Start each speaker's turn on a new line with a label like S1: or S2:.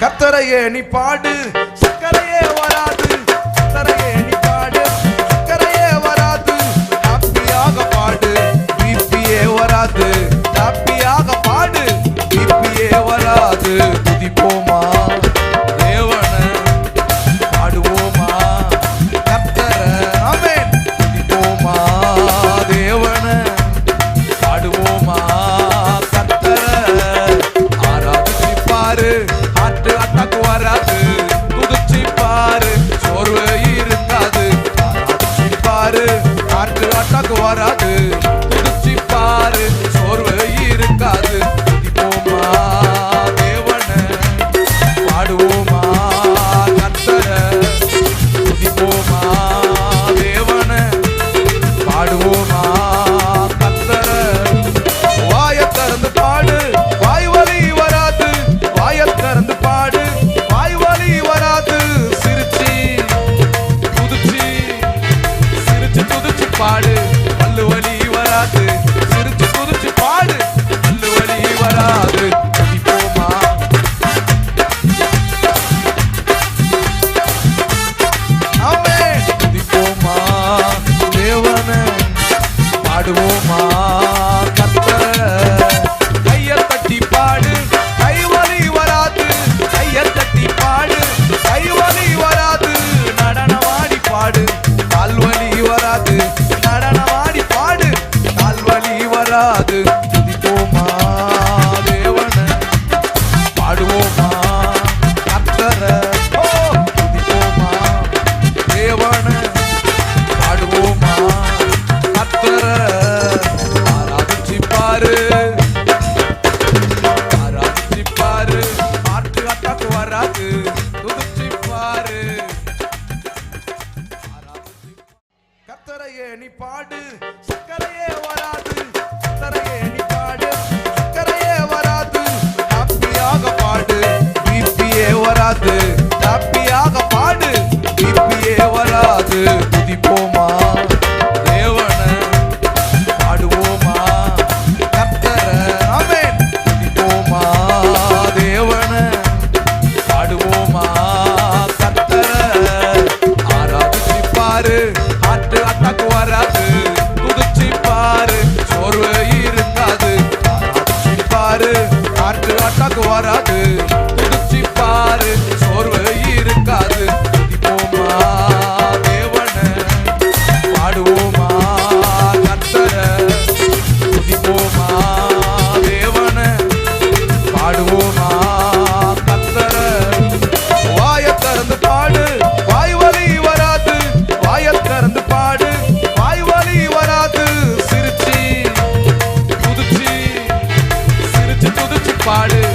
S1: கர்த்தரையே நீ பாடு, சக்கரையே வராது. கர்த்தரையே நீ பாடு, சக்கரையே வராது. ஹாப்பியாக பாடு, பிபியே வராது. ஹாப்பியாக பாடு, பிபியே வராது. துதிப்போமா தேவனை, பாடுவோமா கர்த்தரை. ஆமென். துதிப்போமா தேவனை, பாடுவோமா கர்த்தரை. ஆராதிச்சு பாரு, ஆட்டு அட்டாக்கு வராது. துதிச்சு பாரு, சோர்வு இருக்காது. ஆராதிச்சு பாரு, ஆட்டு அட்டாக்கு வராது. துதிச்சு பாரு, சோர்வு இருக்காது. துதிப்போமா தேவனை, பாடுவோமா கர்த்தரை. துதிப்போமா தேவனை, பாடுவோமா கர்த்தரை. வாயைத் திறந்து பாடு, வாய் வலி வராது. வாயைத் திறந்து பாடு, வாய் வலி வராது. சிரிச்சு துதிச்சு, சிரிச்சு துதிச்சு பாடு, பல்லு வலி வராது. சிரிச்சு துதிச்சு பாடு, பல்லு வலி வராது. துதிப்போமா ஆமென். துதிப்போமா தேவனை, பாடுவோமா கர்த்தரை. கையைத் தட்டி பாடு, கை வலி வராது. கையைத் தட்டி பாடு, கை வலி வராது. நடனமாடி பாடு, கால் வலி வராது. நடனமாடி பாடு, கால் வலி வராது. துதிப்போமா தேவனை, பாடுவோமா கர்த்தரை. ஓ துதிப்போமா தேவனை, பாடுவோமா கர்த்தரை. ஆராதிச்சு பாரு, ஆராதிச்சு பாரு, ஆட்டு அட்டாக்கு வராது. துதிச்சு பாரு, கர்த்தரையே நீ பாடு, சக்கரையே வராது. கர்த்தரையே நீ பாடு, சக்கரையே வராது. ஹாப்பியாக பாடு, பிபியே வராது. ஹாப்பியாக பாடு, பிபியே வராது. துதிப்போமா தேவனை, பாடுவோமா கர்த்தரை. ஆமென். துதிப்போமா தேவனை, பாடுவோமா கர்த்தரை. ஆராதிச்சு பாரு, ஆட்டு அட்டாக்கு வராது. துதிச்சு பாரு, சோர்வு இருக்காது. ஆராதிச்சு பாரு, ஆட்டு அட்டாக்கு வராது. துதிச்சு பாரு, சோர்வு இருக்காது. துதிப்போமா தேவனை, பாடுவோமா கர்த்தரை. துதிப்போமா தேவனை, பாடுவோமா கர்த்தரை. வாயைத் திறந்து பாடு, வாய் வலி வராது. வாயைத் திறந்து பாடு, வாய் வலி வராது. சிரிச்சு துதிச்சு, சிரிச்சு துதிச்சு பாடு,